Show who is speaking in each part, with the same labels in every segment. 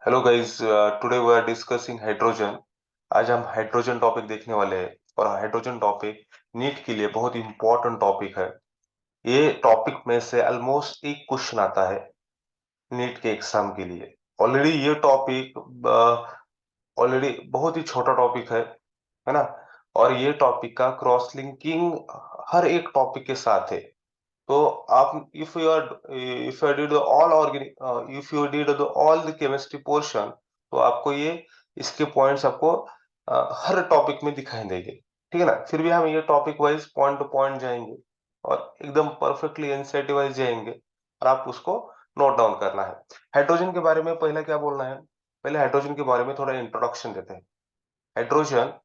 Speaker 1: Hello guys, today we are discussing hydrogen. आज हम hydrogen topic देखने वाले हैं और हाइड्रोजन टॉपिक नीट के लिए बहुत इंपॉर्टेंट टॉपिक है। ये टॉपिक में से ऑलमोस्ट एक क्वेश्चन आता है नीट के एग्जाम के लिए। ऑलरेडी ये टॉपिक ऑलरेडी बहुत ही छोटा टॉपिक है ना। और ये टॉपिक का क्रॉस लिंकिंग हर एक टॉपिक के साथ है। तो आप if you did all organic if you did all the chemistry portion, तो आपको ये इसके पॉइंट्स आपको हर टॉपिक में दिखाई देंगे। ठीक है ना। फिर भी हम ये topic wise point two point जाएंगे और एकदम परफेक्टली एनसीईआरटी वाइज जाएंगे और आप उसको नोट डाउन करना है। हाइड्रोजन के बारे में पहले क्या बोलना है, पहले हाइड्रोजन के बारे में थोड़ा इंट्रोडक्शन देते हैं। हाइड्रोजन,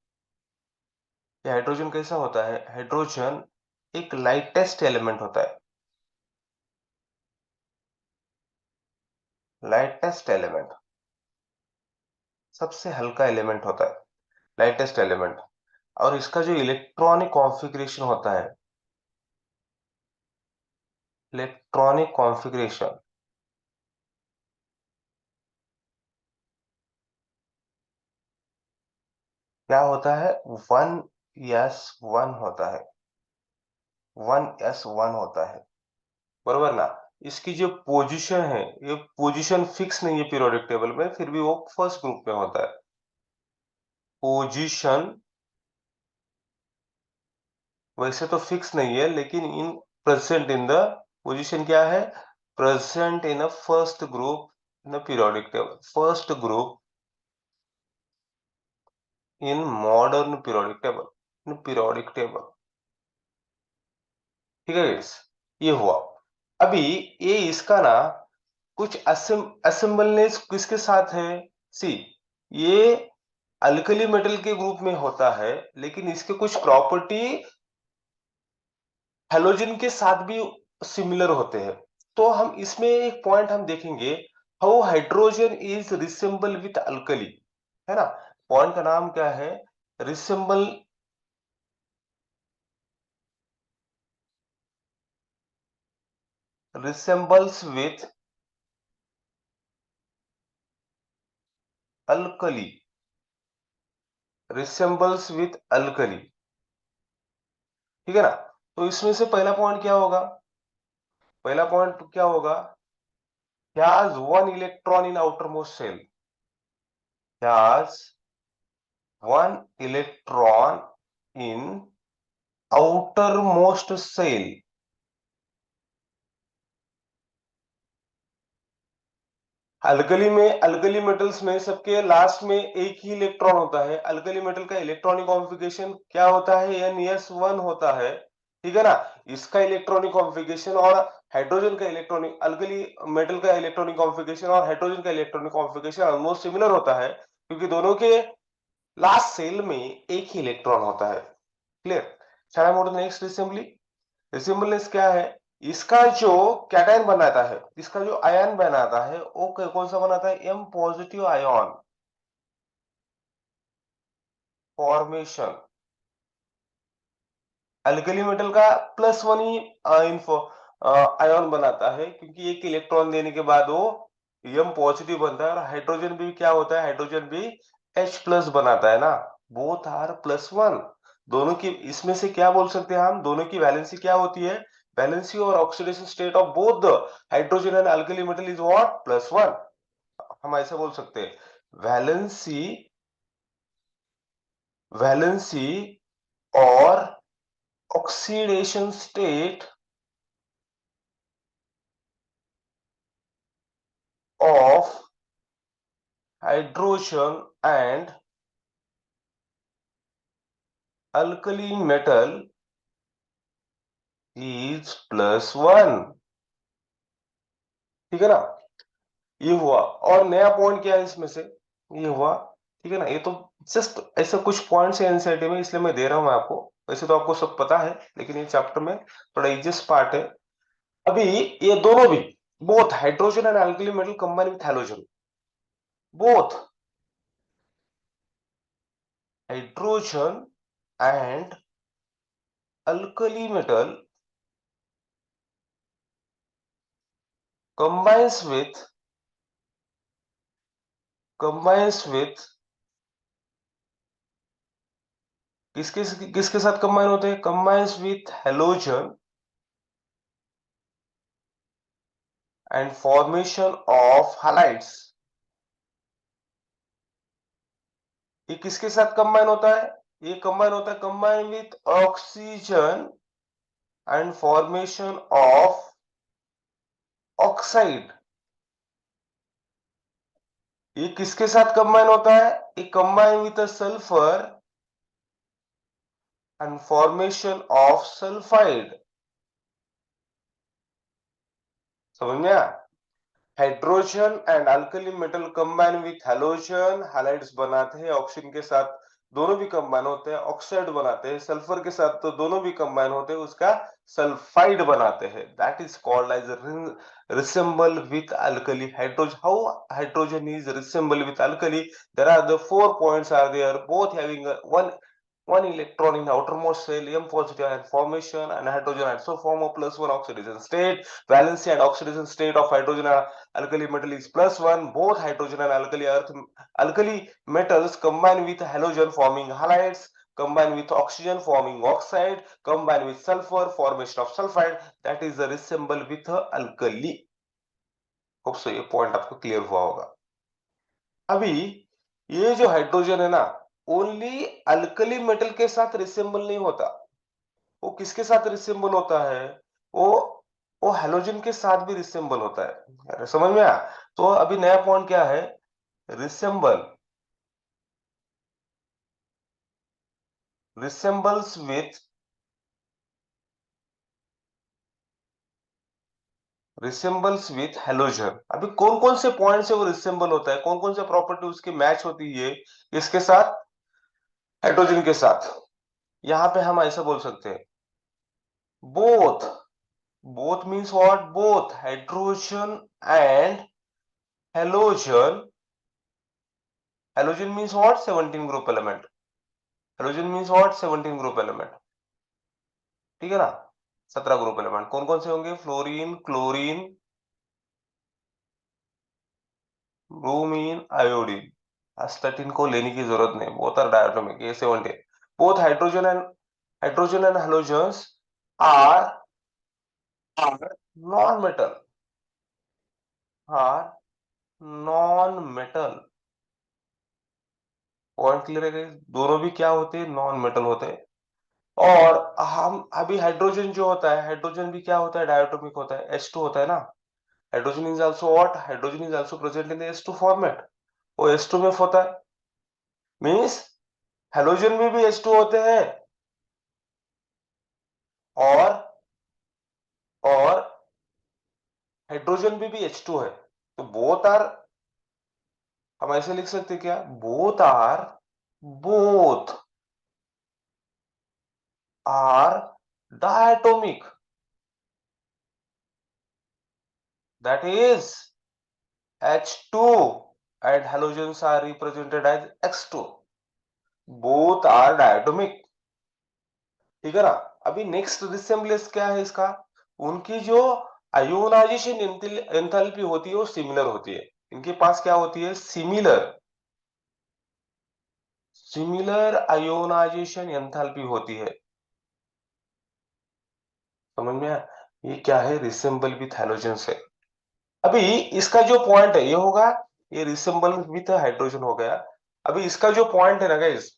Speaker 1: ये हाइड्रोजन कैसा होता है? हाइड्रोजन एक लाइटेस्ट एलिमेंट होता है। लाइटेस्ट एलिमेंट, सबसे हल्का एलिमेंट होता है, लाइटेस्ट एलिमेंट। और इसका जो इलेक्ट्रॉनिक कॉन्फ़िगरेशन होता है, इलेक्ट्रॉनिक कॉन्फ़िगरेशन क्या होता है? 1s1 होता है। 1s1 होता है, बरोबर ना। इसकी जो पोजीशन है, ये पोजीशन फिक्स नहीं है पीरियोडिक टेबल में, फिर भी वो फर्स्ट ग्रुप में होता है। पोजीशन वैसे तो फिक्स नहीं है, लेकिन in present in the position क्या है? Present in a first group in the periodic table, first group in modern periodic table, in periodic table. ठीक है guys? ये हुआ। अभी ये इसका ना कुछ असेंबलनेस किसके साथ है? सी, ये अल्कली मेटल के ग्रुप में होता है, लेकिन इसके कुछ प्रॉपर्टी हेलोजन के साथ भी सिमिलर होते हैं। तो हम इसमें एक पॉइंट हम देखेंगे, how hydrogen is resemble with alkali, है ना। पॉइंट का नाम क्या है? Resemble, resembles with alkali, resembles with alkali. ठीक है ना। तो इसमें से पहला पॉइंट क्या होगा? पहला पॉइंट क्या होगा? has one electron in outermost shell, has one electron in outermost shell। Alkali में, अल्कली मेटल्स में सबके लास्ट में एक ही इलेक्ट्रॉन होता है। अल्कली मेटल का इलेक्ट्रॉनिक कॉन्फ़िगरेशन क्या होता है? NS1 होता है। ठीक है ना। इसका इलेक्ट्रॉनिक कॉन्फ़िगरेशन और हाइड्रोजन का इलेक्ट्रॉनिक, अल्कली मेटल का इलेक्ट्रॉनिक कॉन्फ़िगरेशन और हाइड्रोजन का इलेक्ट्रॉनिक कॉन्फ़िगरेशन ऑलमोस्ट सिमिलर होता है, क्योंकि दोनों के लास्ट सेल में एक ही इलेक्ट्रॉन होता है। क्लियर? चला मोड़ नेक्स्ट रिसेंबली। रिसेंबलेंस क्या है? इसका जो कैटायन बनाता है, इसका जो आयन बनाता है, वो कौन सा बनाता है? M positive ion formation. Alkali metal का +1 ही इन्फो आयन बनाता है, क्योंकि एक इलेक्ट्रॉन देने के बाद वो एम पॉजिटिव बनता है। और हाइड्रोजन भी क्या होता है? हाइड्रोजन भी H+ बनाता है ना। Both are +1। दोनों की, इसमें से क्या बोल सकते हैं हम? दोनों की वैलेंसी क्या होती है? वैलेंसी और oxidation state of both the hydrogen and alkali metal is what? +1। हम ऐसे बोल सकते हैं, वैलेंसी, वैलेंसी और oxidation state of hydrogen and alkali metal is +1। ठीक है ना। ये हुआ। और नया पॉइंट क्या है इसमें से? ये हुआ। ठीक है ना। ये तो जस्ट ऐसा कुछ पॉइंट्स है एनसीईआरटी में, इसलिए मैं दे रहा हूं आपको। वैसे तो आपको सब पता है, लेकिन ये चैप्टर में थोड़ा इजिएस्ट पार्ट है। अभी ये दोनों भी, both hydrogen and alkali metal combine with halogen, both hydrogen and alkali metal combines with combines with, किसके किसके साथ कंबाइन होते हैं? Combines with halogen and formation of halides. ये किसके साथ कंबाइन होता है? ये कंबाइन होता है, combine with oxygen and formation of oxide. ये किसके साथ कंबाइन होता है? ये combine with sulphur and formation of sulphide. समझ में आया? Hydrogen and alkali metal combine with halogen, halides बनाते हैं ऑक्सीजन के साथ, दोनों भी कंबाइन होते हैं, ऑक्साइड बनाते हैं, सल्फर के साथ तो दोनों भी कंबाइन होते हैं, उसका सल्फाइड बनाते हैं। That is called as resemble with alkali hydrogen. How hydrogen is resemble with alkali? There are the 4 points are there, both having one electron in the outermost shell, M positive ion formation, and hydrogen isoform of +1 oxidation state. Valency and oxidation state of hydrogen and alkali metal is +1. Both hydrogen and alkali metals combine with halogen forming halides, combine with oxygen forming oxide, combine with sulfur formation of sulfide. That is the resemble with alkali. Hope so ये point आपको clear हुआ होगा। अभी ये जो hydrogen है ना, only alkali metal के साथ रिसेंबल नहीं होता, वो किसके साथ रिसेंबल होता है? वो वो हेलोजन के साथ भी रिसेंबल होता है। समझ में आया? तो अभी नया पॉइंट क्या है? Resemble, resembles with, resembles with halogen. अभी कौन कौन से पॉइंट से वो रिसेंबल होता है, कौन कौन से प्रॉपर्टी उसकी मैच होती है इसके साथ? हाइड्रोजन के साथ। यहां पे हम ऐसा बोल सकते हैं, both, both means what? Both hydrogen and halogen. Halogen means what? 17 group element. Halogen means what? 17 group element. ठीक है ना? 17 ग्रुप एलिमेंट कौन कौन से होंगे? Fluorine, chlorine, bromine, iodine. Astatine को लेने की जरूरत नहीं, बोथ आर डायटोमिक, ये 17। Both hydrogen and halogens are are non metal, are non metal. Point clear है guys? दोनों भी क्या होते हैं? नॉन मेटल होते हैं। और हम अभी हाइड्रोजन जो होता है, हाइड्रोजन भी क्या होता है? डायटोमिक होता है, H2 होता है ना। Hydrogen is also what? Hydrogen is also present in the H2 format. वो H2 में होता है, मींस हेलोजन में भी H2 होते हैं, और और हाइड्रोजन में भी H2 है। तो बोथ आर, हम ऐसे लिख सकते हैं क्या? Both are diatomic, that is H2 and halogens are represented as X2. Both are diatomic. ठीक है ना? अभी नेक्स्ट रिसेम्बलेंस क्या है इसका? उनकी जो आयोनाइजेशन एंथैल्पी होती है वो सिमिलर होती है। इनके पास क्या होती है? सिमिलर आयोनाइजेशन एंथैल्पी होती है। समझ में आया? ये क्या है? रिसेम्बल विथ हैलोजन से। अभी इसका जो पॉइंट है ये होगा, ये रिसेम्बल विथ हाइड्रोजन हो गया। अभी इसका जो पॉइंट है ना गाइस,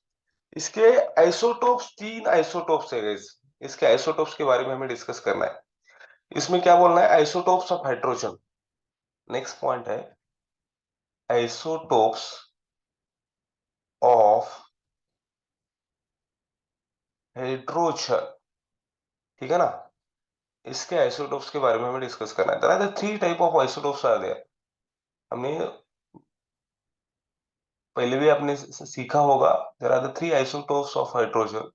Speaker 1: इसके आइसोटोप्स, 3 आइसोटोप्स है गाइस। इसके आइसोटोप्स के बारे में हमें डिस्कस करना है। इसमें क्या बोलना है? Isotopes of hydrogen. Next point है आइसोटोप्स ऑफ हाइड्रोजन। ठीक है ना? इसके आइसोटोप्स के बारे में हमें डिस्कस करना है। There are the 3 type of isotopes are there. हमने पहले भी आपने सीखा होगा। There are the 3 isotopes of hydrogen.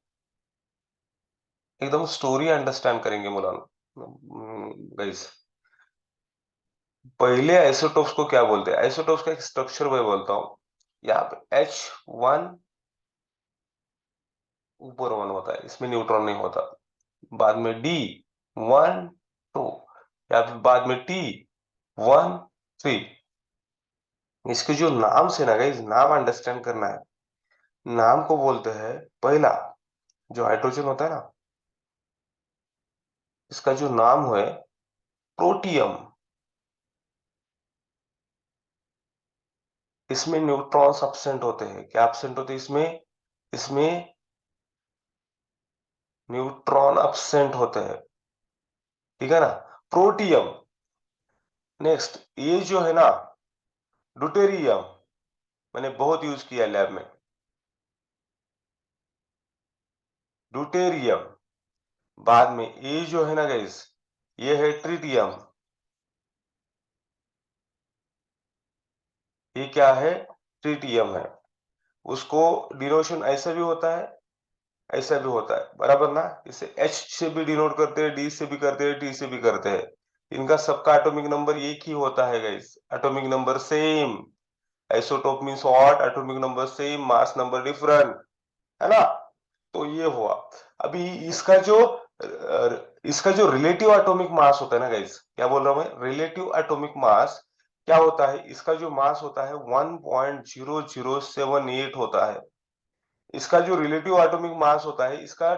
Speaker 1: एकदम स्टोरी अंडरस्टैंड करेंगे मुलाना गाइस। पहले आइसोटोप्स को क्या बोलते हैं? आइसोटोप्स का एक स्ट्रक्चर मैं बोलता हूँ। यहाँ पे H1 ऊपर 1 होता है, इसमें न्यूट्रॉन नहीं होता। बाद में D1 2, या फिर बाद में T1 3। इसके जो नाम से ना गाइस, नाम अंडरस्टैंड करना है। नाम को बोलते हैं, पहला जो हाइड्रोजन होता है ना, इसका जो नाम है प्रोटियम। इसमें न्यूट्रॉन्स एब्सेंट होते हैं। क्या एब्सेंट होते हैं इसमें? इसमें न्यूट्रॉन एब्सेंट होते हैं, ठीक है ना। प्रोटियम। नेक्स्ट ये जो है ना, ड्यूटेरियम, मैंने बहुत यूज किया लैब में। ड्यूटेरियम। बाद में ये जो है ना गाइस, ये है ट्रिटियम। ये क्या है? ट्रिटियम है। उसको डिनोशन ऐसा भी होता है, ऐसा भी होता है, बराबर ना। इसे एच से भी डिनोट करते हैं, डी से भी करते हैं, टी से भी करते हैं। इनका सबका एटॉमिक नंबर एक ही होता है guys, atomic number same. Isotope means what? Atomic number same, mass number different, है ना। तो ये हुआ। अभी इसका जो रिलेटिव एटॉमिक मास होता है ना गाइस, क्या बोल रहा हूं मैं? रिलेटिव एटॉमिक मास क्या होता है? इसका जो मास होता है 1.0078 होता है। इसका जो रिलेटिव एटॉमिक मास होता है, इसका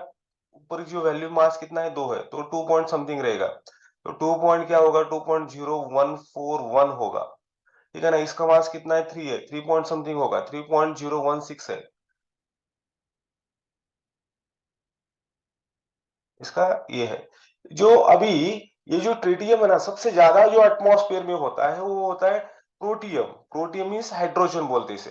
Speaker 1: ऊपर जो वैल्यू मास कितना है? 2 है, तो 2 पॉइंट समथिंग रहेगा। तो 2 पॉइंट क्या होगा? 2.0141 होगा, ठीक है ना। इसका मास कितना है? 3 है, 3 पॉइंट समथिंग होगा, 3.016 है इसका। ये है जो अभी, ये जो ट्रिटियम है ना, सबसे ज्यादा जो एटमॉस्फेयर में होता है वो होता है प्रोटियम। प्रोटियम मीन्स हाइड्रोजन बोलते हैं इसे।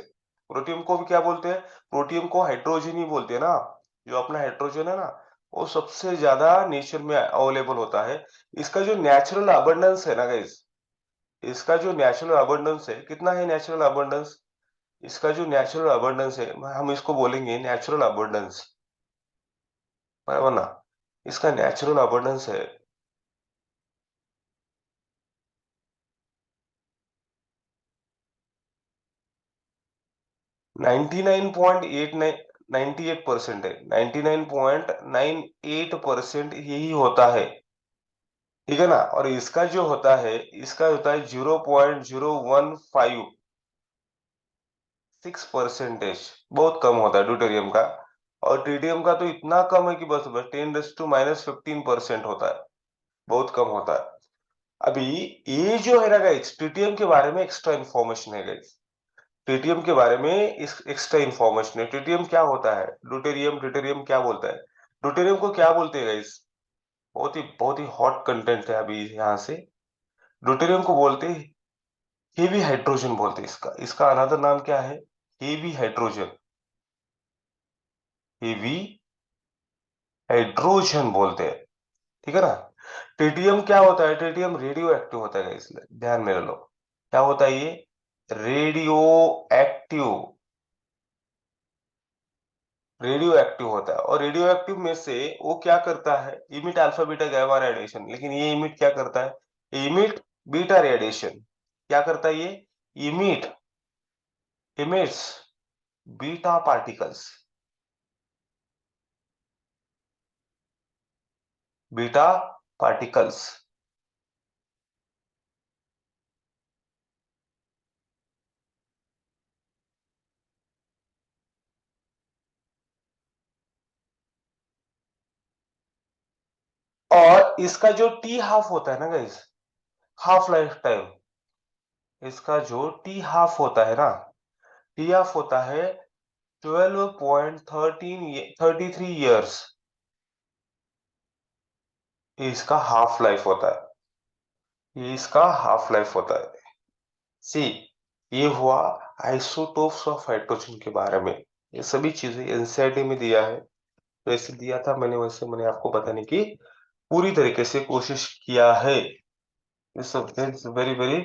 Speaker 1: प्रोटियम को भी क्या बोलते हैं? प्रोटियम को हाइड्रोजन ही बोलते हैं ना। जो अपना हाइड्रोजन है ना, वो सबसे ज्यादा नेचर में अवेलेबल होता है। इसका जो नेचुरल अबंडेंस है ना गाइस, इसका जो नेचुरल अबंडेंस है, कितना है नेचुरल अबंडेंस? इसका जो नेचुरल अबंडेंस है, हम इसको बोलेंगे नेचुरल अबंडेंस, बराबर ना। इसका नेचुरल अबंडेंस है 99.89, 98% है, 99.98% यही होता है, ठीक है ना। और इसका जो होता है, इसका होता है 0.0156%। बहुत कम होता है ड्यूटेरियम का। और ट्रिटियम का तो इतना कम है कि बस बस 10⁻⁻15% होता है, बहुत कम होता है। अभी ये जो है ना गाइस, ट्रिटियम के बारे में एक्स्ट्रा इन्फॉर्मेशन है गाइस। ट्रिटियम के बारे में इस एक्स्ट्रा इंफॉर्मेशन है। ट्रिटियम क्या होता है? ड्यूटेरियम, ड्यूटेरियम क्या बोलता है? ड्यूटेरियम को क्या बोलते हैं गाइस? बहुत ही हॉट कंटेंट है अभी यहाँ से। ड्यूटेरियम को बोलते हैं हेवी हाइड्रोजन बोलते हैं। इसका इसका अनदर नाम क्या है? Heavy hydrogen. हेवी हाइड्रोजन बोलते हैं, ठीक है ना। ट्रिटियम क्या होता है? ट्रिटियम रेडियो एक्टिव होता है गाइस, ध्यान में लो। क्या होता है ये? Radio active. रेडियो एक्टिव होता है। और रेडियो एक्टिव में से वो क्या करता है? Emit alpha beta gamma radiation. लेकिन ये इमिट क्या करता है? Emit beta radiation. क्या करता है ये? Emit emits beta particles. Beta particles. और इसका जो टी हाफ होता है ना गाइस, हाफ लाइफ टाइम, इसका जो टी हाफ होता है ना, टी हाफ होता है 12.13 33 ईयर्स। इसका हाफ लाइफ होता है। ये इसका हाफ लाइफ होता है। सी, ये हुआ आइसोटोप्स ऑफ हाइड्रोजन के बारे में। ये सभी चीजें एनसीईआरटी में दिया है, वैसे दिया था मैंने, वैसे मैंने आपको बताने की पूरी तरीके से कोशिश किया है। It's very very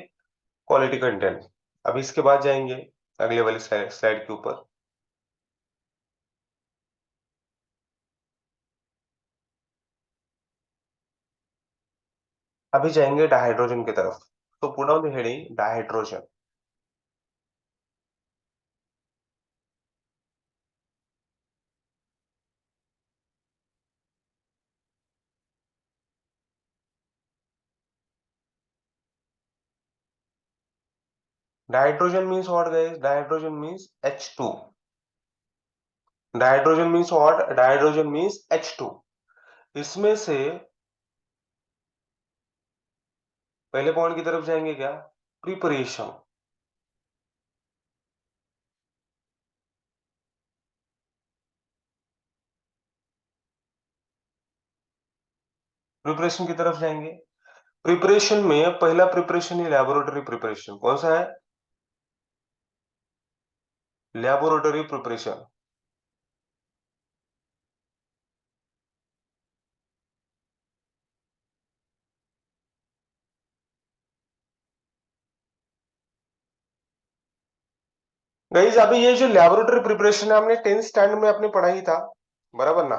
Speaker 1: quality content. अब इसके बाद जाएंगे अगले वाली स्लाइड के ऊपर। अभी जाएंगे डाइहाइड्रोजन की तरफ। तो put down the heading dihydrogen. Dihydrogen means what guys? Dihydrogen means H2। Dihydrogen means what? Dihydrogen means H2। इसमें से पहले पॉइंट की तरफ जाएंगे क्या? प्रिपरेशन। प्रिपरेशन की तरफ जाएंगे। प्रिपरेशन में पहला प्रिपरेशन है लैबोरेटरी प्रिपरेशन। कौन सा है? Laboratory preparation. गाइस अभी ये जो लैबोरेटरी प्रिपरेशन है हमने 10th स्टैंडर्ड में अपने पढ़ा ही था, बराबर ना?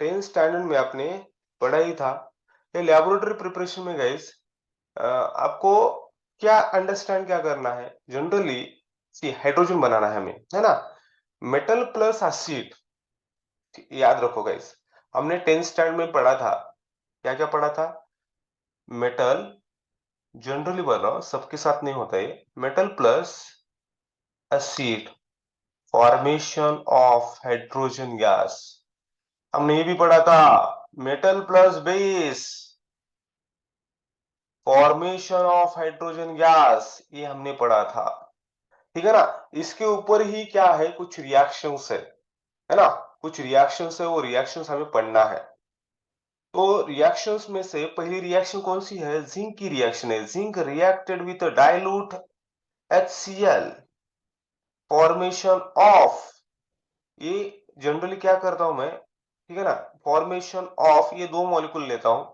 Speaker 1: 10th स्टैंडर्ड में आपने पढ़ा ही था। ये लैबोरेटरी प्रिपरेशन में गाइस आपको क्या अंडरस्टैंड क्या करना है? जनरली सी हाइड्रोजन बनाना है हमें, है ना? मेटल प्लस एसिड, याद रखो गाइस। हमने 10th स्टैंडर्ड में पढ़ा था, क्या क्या पढ़ा था? मेटल, जनरली बोल रहा हूं, सबके साथ नहीं होता है। Metal plus acid, formation of hydrogen gas. हमने ये भी पढ़ा था, metal plus base, formation of hydrogen gas, ये हमने पढ़ा था। ठीक है ना? इसके ऊपर ही क्या है, कुछ रिएक्शंस है ना? कुछ रिएक्शंस है, वो रिएक्शंस हमें पढ़ना है। तो रिएक्शंस में से पहली रिएक्शन कौन सी है? जिंक की रिएक्शन है। Zinc reacted with dilute HCl, formation of, ये जनरली क्या करता हूं मैं, ठीक है ना? फॉर्मेशन ऑफ ये दो मॉलिक्यूल लेता हूं।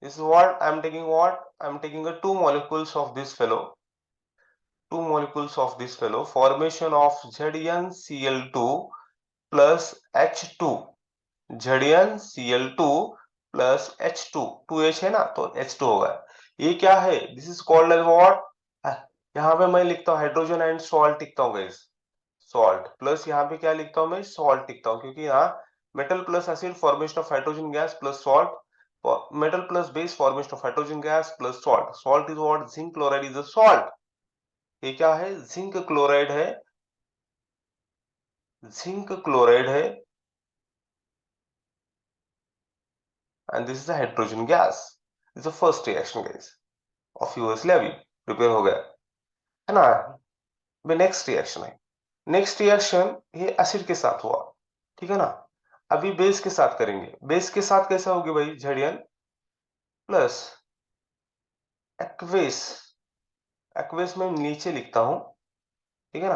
Speaker 1: This is what I am taking, what I am taking a two molecules of this fellow, two molecules of this fellow, formation of ZnCl2 plus H2, ZnCl2 plus H2, 2H है ना, तो H2 होगा। ये क्या है? This is called as what? यहाँ पे मैं लिखता हूँ हाइड्रोजन एंड सॉल्ट लिखता हूँ गाइस, सॉल्ट प्लस यहाँ पे क्या लिखता हूँ मैं? सॉल्ट लिखता हूँ, क्योंकि यहाँ metal plus acid formation of hydrogen gas plus salt, metal plus base formation of hydrogen gas plus salt. Salt is what? Zinc chloride is a salt. ये क्या है? जिंक क्लोराइड है, जिंक क्लोराइड है, and this is hydrogen gas. This is first reaction guys of US lab, prepare हो गया, है ना? Next reaction है, नेक्स्ट रिएक्शन ये एसिड के साथ हुआ, ठीक है ना? अभी बेस के साथ करेंगे। बेस के साथ कैसा होगी भाई? जेडियन प्लस एक्वेस। एक्वेस में नीचे लिखता हूं, ठीक है ना?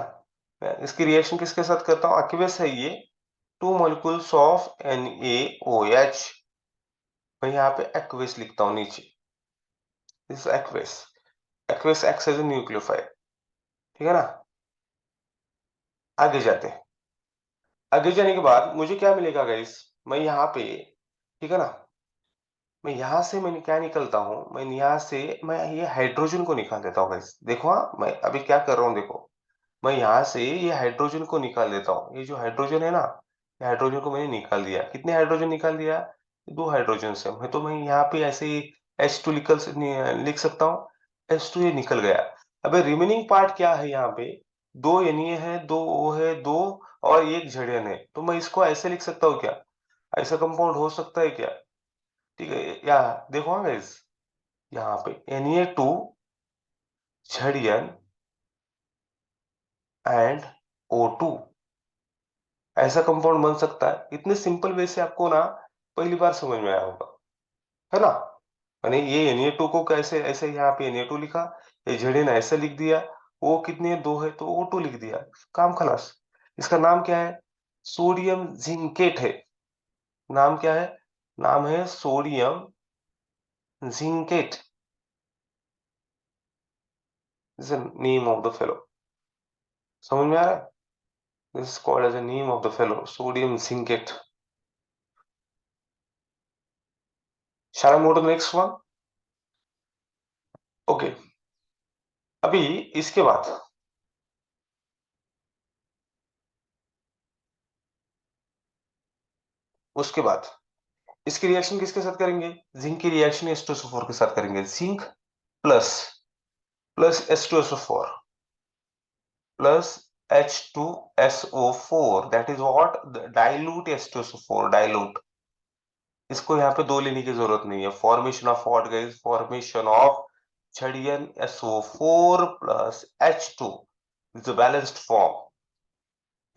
Speaker 1: मैं इसकी रिएक्शन किसके साथ करता हूं? एक्वेस है ये, टू मॉलिक्यूल्स ऑफ NaOH, मैं यहाँ पे एक्वेस लिखता हूँ नीचे। This aqueous, aqueous acts as a nucleophile, ठीक है ना? आगे जाते हैं। आगे जाने के बाद मुझे क्या मिलेगा गाइस? मैं यहाँ पे, ठीक है ना, मैं यहाँ से मैं क्या निकलता हूँ? मैं यहाँ से मैं ये हाइड्रोजन को निकाल देता हूँ गाइस। देखो हाँ, मैं अभी क्या कर रहा हूँ देखो, मैं यहाँ से ये हाइड्रोजन को निकाल देता हूँ। ये जो हाइड्रोजन है ना, ये हाइड्रोजन को मैंने निकाल दिया। कितने हाइड्रोजन निकाल दिया? दो हाइड्रोजन से। मैं यहाँ पे ऐसे ही H2 लिख सकता हूँ। H2 ये निकल गया। अबे रिमेनिंग पार्ट क्या है यहाँ पे? दो Na है, दो O है, दो और एक जड़ियन है। तो मैं इसको ऐसे लिख सकता हूँ क्या? ऐसा कंपाउंड हो सकता है क्या? ठीक है, या देखो हाँ गाइस, यहाँ पे Na2 जड़ियन एंड O2, ऐसा कंपाउंड बन सकता है। इतने सिंपल वे से आपको ना पहली बार समझ में आया होगा, है ना? मैंने ये Na2 को कैसे, ऐसे यहाँ पे Na2 लिखा, ये जेडन ऐसे लिख दिया, वो कितने दो है तो O2 लिख दिया, काम खलास। इसका नाम क्या है? सोडियम जिंकेट है। नाम क्या है? नाम है sodium zincate, is name of the fellow. समझ में आ रहा है? This is called as a name of the fellow, sodium zincate. Shall I move to the next one? Okay, अभी इसके बाद, उसके बाद इसकी रिएक्शन किसके साथ करेंगे? जिंक की रिएक्शन H2SO4 के साथ करेंगे। Zinc plus plus H2SO4 plus H2SO4, that is what, dilute H2SO4, dilute. इसको यहाँ पे दो लेने की जरूरत नहीं है। Formation of what guys, formation of ZnSO4 plus H2 is a balanced form.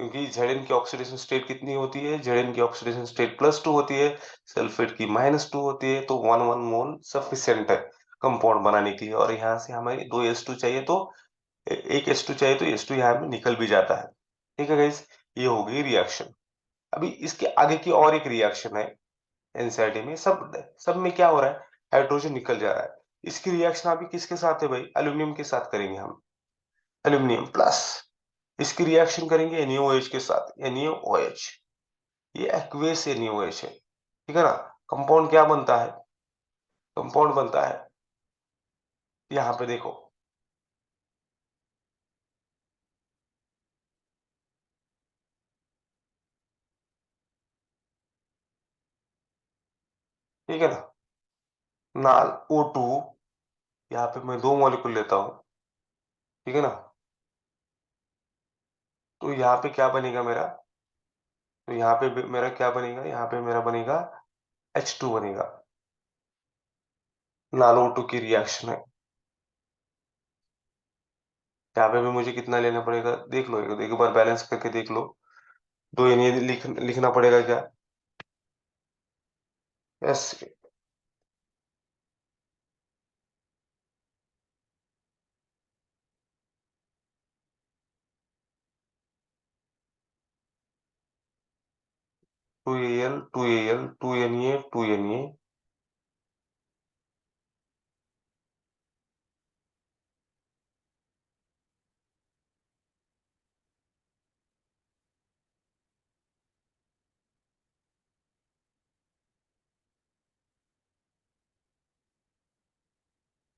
Speaker 1: क्योंकि Zn की ऑक्सीडेशन स्टेट कितनी होती है, Zn की ऑक्सीडेशन स्टेट +2 होती है, सल्फेट की -2 होती है, तो 1 मोल सफिशियंट है कंपाउंड बनाने के लिए। और यहाँ से हमें दो H2 चाहिए, तो एक H2 चाहिए, तो H2 यहाँ में निकल भी जाता है। ठीक है गाइस, ये हो गई रिएक्शन। अभी इसके आगे की और एक रिएक्शन है एनसीईआरटी में, सब सब में क्या हो रहा है, हाइड्रोजन निकल जा रहा है। इसकी रिएक्शन अभी किसके साथ है भाई, एल्यूमिनियम के साथ करेंगे हम। एल्यूमिनियम प्लस, इसकी रिएक्शन करेंगे NaOH के साथ, NaOH। ये एक्वेस NaOH है, ठीक है ना। कंपाउंड क्या बनता है, कंपाउंड बनता है, यहाँ पे देखो, ठीक है ना। नाल O2, यहाँ पे मैं दो मॉलिक्यूल लेता हूँ, ठीक है ना। तो यहाँ पे क्या बनेगा मेरा, तो यहाँ पे मेरा क्या बनेगा, यहाँ पे मेरा बनेगा H2 बनेगा। नाल O2 की रिएक्शन है। यहाँ पे भी मुझे कितना लेना पड़ेगा देख लो, एक बार बैलेंस करके देख लो। तो ये नहीं लिखना पड़ेगा क्या, yes. 2Al 2Al 2Na 2Na।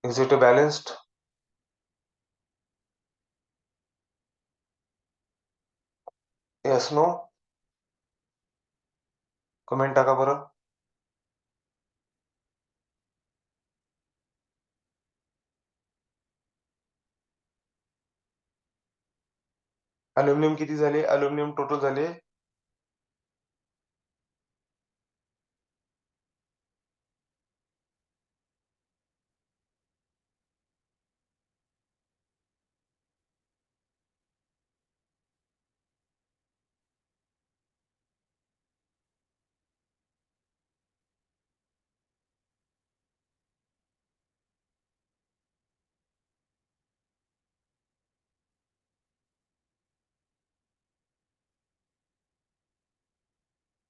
Speaker 1: Is it balanced, yes no, comment टाका बरं। अल्युमिनियम किती झाले, अल्युमिनियम टोटल झाले,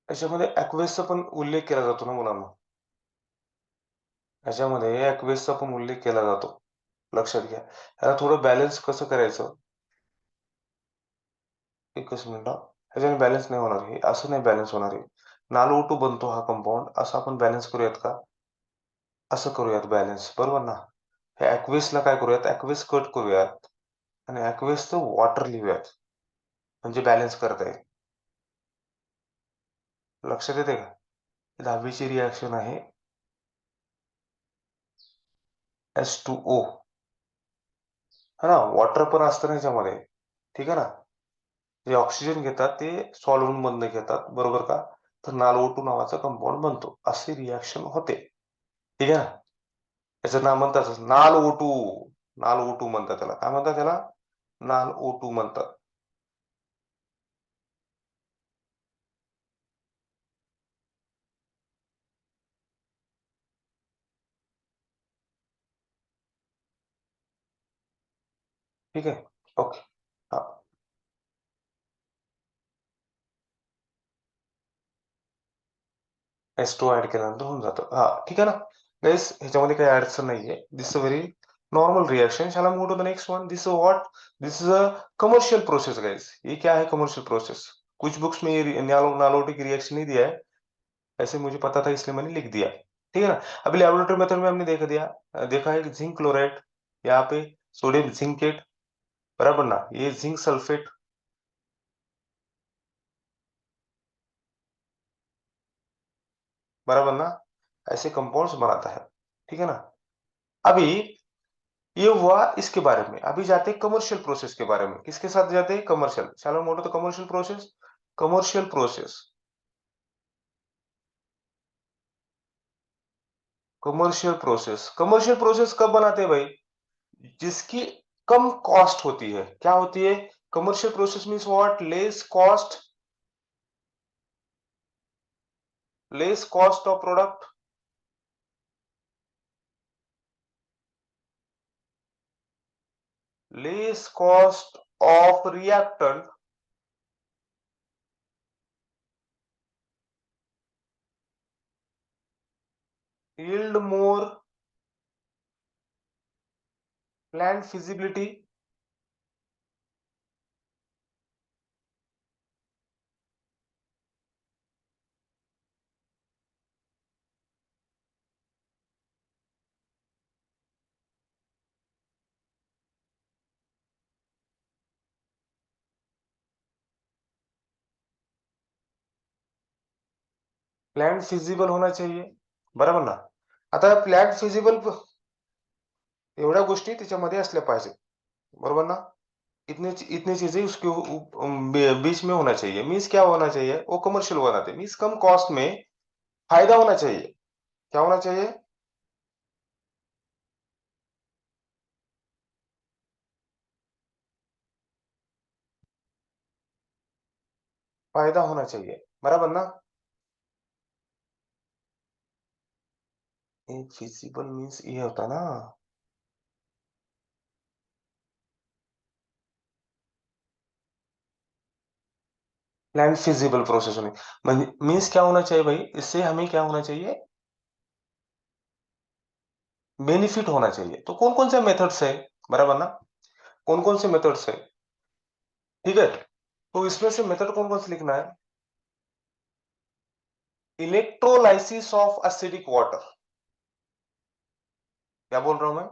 Speaker 1: याच्यामध्ये ऍक्वेसचा पण उल्लेख केला जातो ना मुलांना, याच्यामध्ये ऍक्वेसचा पण उल्लेख केला जातो, लक्षात घ्या। याला थोडं बॅलन्स कसं करायचं, एकच मिनिट हा. ह्याच्याने बॅलन्स नाही होणार, हे असं नाही बॅलन्स होणार आहे। नाल O2 बनतो हा कंपाऊंड, असं आपण बॅलन्स करूयात का, असं करूयात बॅलन्स, बरोबर ना। हे ऍक्वेसला काय करूयात, ऍक्वेस कट करूयात आणि ऍक्वेसचं वॉटर लिहूयात, म्हणजे बॅलन्स करता येईल। लक्षात येते का, 10वीची रिएक्शन आहे H2O, है ना, वॉटर पण असतं ना याच्यामध्ये, ठीक आहे ना। जे ऑक्सिजन घेतात ते सॉल्व्हेंट मधनं घेतात, बरोबर का, तर नाल O2 नावाचा कंपाऊंड बनतो, अशी रिएक्शन होते, ठीक आहे ना। त्याचं नाव म्हणतात नाल O2, नाल O2 म्हणतात त्याला, काय म्हणतात त्याला, नाल O2 म्हणतात। ठीक आहे, ओके, हा। S2 ऍड केल्यानंतर होऊन जातं, हा, ठीक आहे ना। गाइस ह्याच्यामध्ये काही अडचण नाहीये, this a very normal reaction. Shall move to the next one, this what, this is a commercial process guys. ये क्या है, कमर्शियल प्रोसेस। कुछ बुक्स में ये नाल O2 की रिएक्शन नहीं दिया है, ऐसे मुझे पता था इसलिए मैंने लिख दिया, ठीक है ना। अभी लेबोरेटरी मेथड में हमने देखा है कि जिंक क्लोराइड, यहाँ पे सोडियम जिंकेट, बराबर ना, ये जिंक सल्फेट, बराबर ना, ऐसे कंपाउंड्स बनाता है, ठीक है ना। अभी ये हुआ इसके बारे में। अभी जाते हैं कमर्शियल प्रोसेस के बारे में। किसके साथ जाते हैं? कमर्शियल। चलो मोटो तो commercial process. Commercial process, commercial process, commercial process कब बनाते हैं भाई? जिसकी कम कॉस्ट होती है। क्या होती है? Commercial process means what? Less cost, less cost of product, less cost of reactant, yield more plant feasibility, plant feasible होना चाहिए, बरोबर ना? आता प्लांट फिजिबल एवढ्या गोष्टी त्याच्यामध्ये असल्या पाहिजे, बरोबर ना? इतनी इतनी चीजें उसके बीच में होना चाहिए। मीन्स क्या होना चाहिए? वो कमर्शियल बनाते मीन्स कम कॉस्ट में फायदा होना चाहिए। क्या होना चाहिए? फायदा होना चाहिए, बराबर ना? फिजिबल मीन्स ये होता ना, प्लान फिजिबल प्रोसेस होने मीन्स क्या होना चाहिए भाई? इससे हमें क्या होना चाहिए? बेनिफिट होना चाहिए। तो कौन कौन से मेथड्स है, बराबर ना? कौन कौन से मेथड्स है? ठीक है, तो इसमें से मेथड कौन कौन से लिखना है? Electrolysis of acidic water. क्या बोल रहा हूं मैं?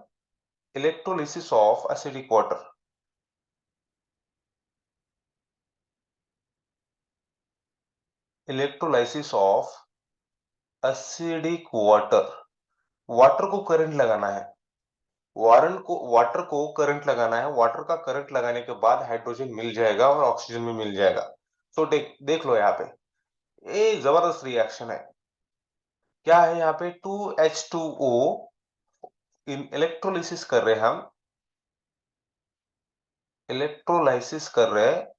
Speaker 1: Electrolysis of acidic water, electrolysis of acidic water. Water को करंट लगाना है, वाटर को करंट लगाना है। वाटर का करंट लगाने के बाद हाइड्रोजन मिल जाएगा और ऑक्सीजन भी मिल जाएगा। तो देख देख लो यहाँ पे, ये जबरदस्त रिएक्शन है। क्या है यहाँ पे? 2H2O इन इलेक्ट्रोलिसिस कर रहे हैं हम, इलेक्ट्रोलाइसिस कर रहे हैं।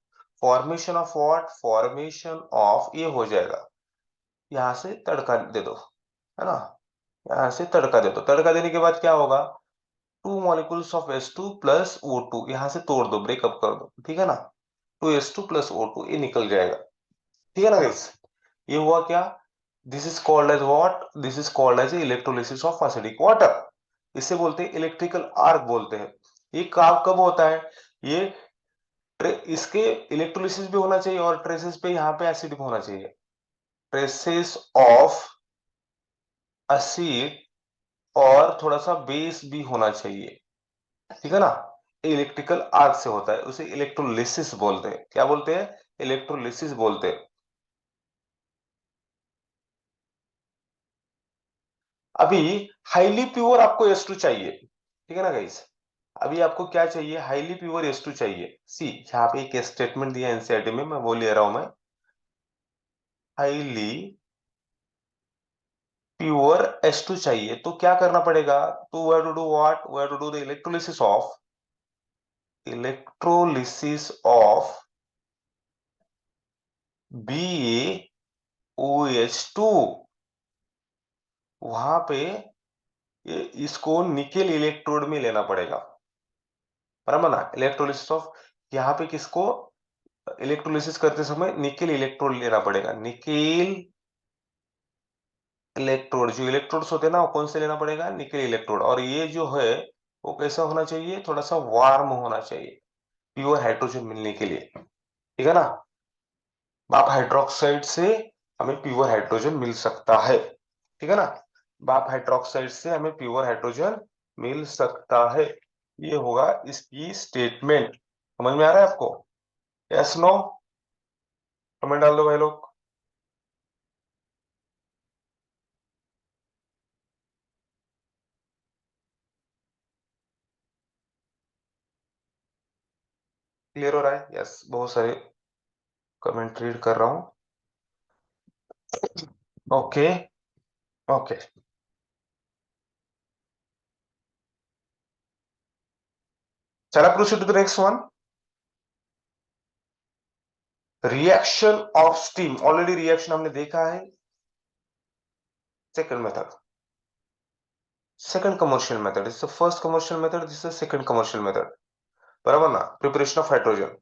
Speaker 1: Formation of what? Formation of, ये हो जाएगा। यहां से तड़का दे दो, है ना? यहां से तड़का दे दो। तड़का देने के बाद क्या होगा? 2 molecules of H2 plus O2 यहां से तोड़ दो, ब्रेकअप कर दो, ठीक है ना? 2H2 प्लस O2 ये निकल जाएगा, ठीक है ना गाइस? ये हुआ क्या? This is called as what? This is called as electrolysis of acidic water. इसे बोलते हैं इलेक्ट्रिकल आर्क बोलते हैं। ये काम कब होता है? ये इसके इलेक्ट्रोलिसिस भी होना चाहिए और ट्रेसेस पे यहाँ पे एसिड भी होना चाहिए। ट्रेसेस ऑफ एसिड और थोड़ा सा बेस भी होना चाहिए, ठीक है ना? इलेक्ट्रिकल आर्क से होता है, उसे इलेक्ट्रोलिसिस बोलते हैं। क्या बोलते हैं? इलेक्ट्रोलिसिस बोलते हैं। अभी हाईली प्योर आपको S2 चाहिए, ठीक है ना गाइस? अभी आपको क्या चाहिए? हाईली प्योर S2 चाहिए। सी यहाँ पे एक स्टेटमेंट दिया एनसीईआरटी में, मैं वो ले रहा हूं मैं। हाईली प्योर H2 चाहिए तो क्या करना पड़ेगा? तो we have to do what? We have to do the electrolysis of BaOH2। वहां पे इसको निकेल इलेक्ट्रोड में लेना पड़ेगा, बराबर ना? इलेक्ट्रोलिसिस ऑफ, यहाँ पे किसको इलेक्ट्रोलिसिस करते समय निकेल इलेक्ट्रोड लेना पड़ेगा। निकेल इलेक्ट्रोड, जो इलेक्ट्रोड्स होते हैं ना, वो कौन से लेना पड़ेगा? Nickel electrode. और ये जो है वो कैसा होना चाहिए? थोड़ा सा वार्म होना चाहिए, प्योर हाइड्रोजन मिलने के लिए, ठीक है ना? बाप हाइड्रोक्साइड से हमें प्योर हाइड्रोजन मिल सकता है, ठीक है ना? बाप हाइड्रोक्साइड से हमें प्योर हाइड्रोजन मिल सकता है। ये होगा इसकी स्टेटमेंट। समझ में आ रहा है आपको? Yes no? कमेंट डाल दो भाई लोग। क्लियर हो रहा है? यस, बहुत सारे कमेंट रीड कर रहा हूं। ओके ओके, चला proceed to the next one. Reaction of steam, already reaction हमने देखा है। Second method, second commercial method, is the first commercial method, this is second commercial method, बराबर ना? Preparation of hydrogen,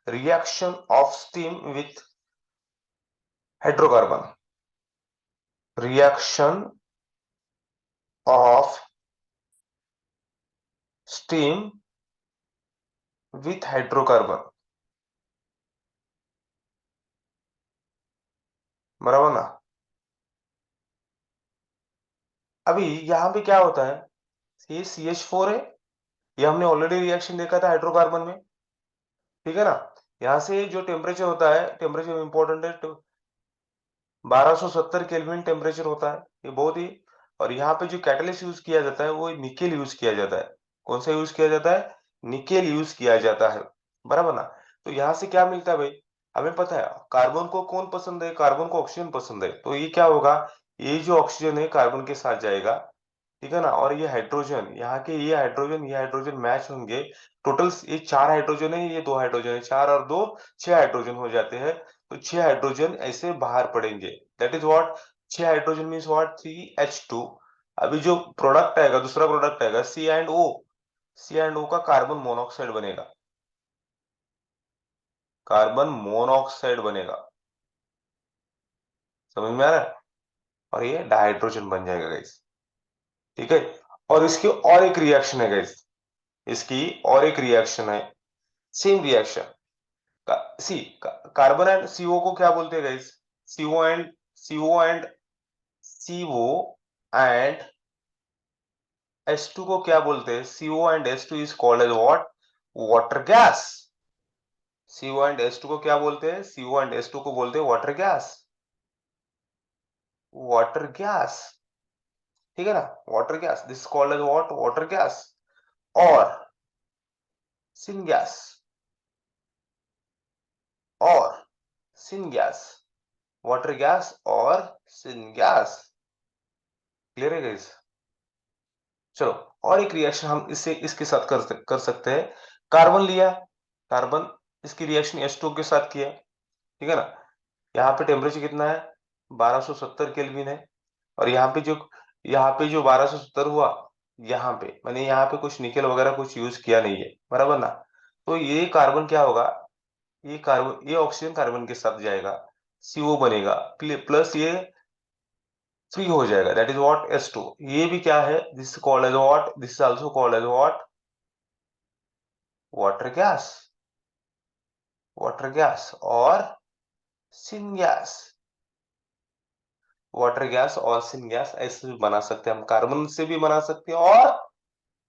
Speaker 1: reaction of steam with hydrocarbon, reaction of steam with hydrocarbon, बराबर ना? अभी यहां पे क्या होता है, ये CH4 है, ये हमने ऑलरेडी रिएक्शन देखा था हाइड्रोकार्बन में, ठीक है ना? यहां से जो टेम्परेचर होता है, टेम्परेचर इंपॉर्टेंट है, 1270 केल्विन टेम्परेचर होता है, ये बहुत ही। और यहाँ पे जो कैटलिस्ट यूज किया जाता है वो निकेल यूज किया जाता है। कौन सा यूज किया जाता है? निकेल यूज किया जाता है, बराबर ना? तो यहाँ से क्या मिलता है भाई, हमें पता है कार्बन को कौन पसंद है, कार्बन को ऑक्सीजन पसंद है, तो ये क्या होगा, ये जो ऑक्सीजन है कार्बन के साथ जाएगा, ठीक है ना? और ये हाइड्रोजन, यहाँ के ये हाइड्रोजन मैच होंगे, टोटल ये 4 हाइड्रोजन है, ये 2 हाइड्रोजन है, 4 और 2 6 हाइड्रोजन हो जाते हैं। तो 6 हाइड्रोजन ऐसे बाहर पड़ेंगे, that is what, 6 hydrogen means what, 3H2। अभी जो प्रोडक्ट आएगा, दूसरा प्रोडक्ट आएगा C&O, C&O का कार्बन मोनोऑक्साइड बनेगा, कार्बन मोनोऑक्साइड बनेगा, समझ में आ रहा है? और ये डाइहाइड्रोजन बन जाएगा गाइस, ठीक है? और इसकी और एक रिएक्शन है गाइस, इसकी और एक रिएक्शन है, same reaction, C carbon and CO को क्या बोलते हैं guys, CO and CO and CO and H2 को क्या बोलते हैं, CO and H2 is called as what, water gas. CO and H2 को क्या बोलते हैं, CO एंड H2 को बोलते हैं वाटर गैस, वाटर गैस, ठीक है ना? Water gas, this called as what, water gas. और सिन गैस, और सिन गैस, वाटर गैस और सिन गैस, क्लियर है गाइस? चलो, और एक रिएक्शन हम इससे इसके साथ कर सकते हैं। कार्बन लिया, कार्बन, इसकी रिएक्शन H2 के साथ किया, ठीक है ना? यहाँ पे टेम्परेचर कितना है, 1270 केल्विन है। और यहाँ पे जो 1270 हुआ, यहाँ पे मैंने यहाँ पे कुछ निकेल वगैरह कुछ यूज किया नहीं है, बराबर ना? तो ये कार्बन क्या होगा, ये कार्बन, ये ऑक्सीजन कार्बन के साथ जाएगा, CO बनेगा, प्लस ये फ्री हो जाएगा, दैट इज व्हाट, H2। ये भी क्या है, this called as what, this is also called as what, water gas, water gas और सिन गैस, वाटर गैस और सिन गैस ऐसे भी बना सकते हैं हम, कार्बन से भी बना सकते हैं और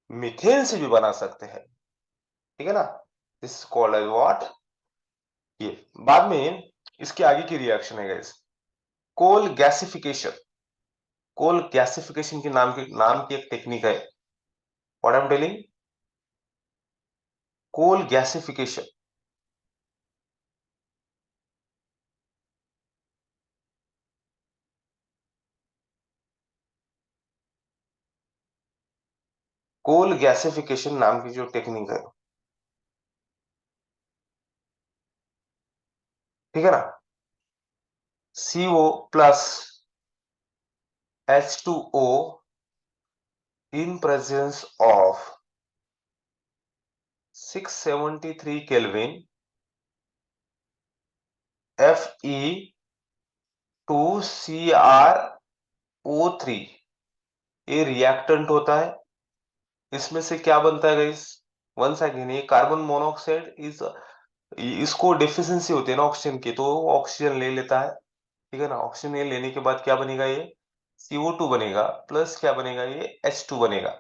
Speaker 1: मीथेन से भी बना सकते हैं, ठीक है ना? दिस कॉल्ड एज व्हाट, ये बाद में इसके आगे की रिएक्शन है guys, coal gasification. Coal gasification के नाम की एक टेक्निक है, what I am telling, coal gasification. Coal gasification नाम की जो टेक्निक है, ठीक है ना? CO plus H2O in presence of 673 Kelvin Fe2CrO3, ये रिएक्टेंट होता है। इसमें से क्या बनता है गाइस, वन सेकेंड, ये कार्बन मोनोऑक्साइड इज, इसको डेफिशिएंसी होती है ना ऑक्सीजन की, तो वो ऑक्सीजन ले लेता है, ठीक है ना? ऑक्सीजन ये लेने के बाद क्या बनेगा, ये CO2 बनेगा, प्लस क्या बनेगा, ये H2 बनेगा,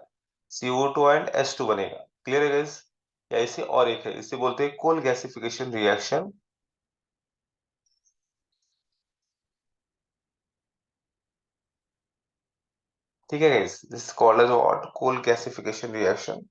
Speaker 1: CO2 एंड H2 बनेगा, क्लियर है गाइस? या इसे और एक है, इसे बोलते हैं कोल गैसिफिकेशन रिएक्शन, ठीक है guys? This is called as what, coal gasification reaction.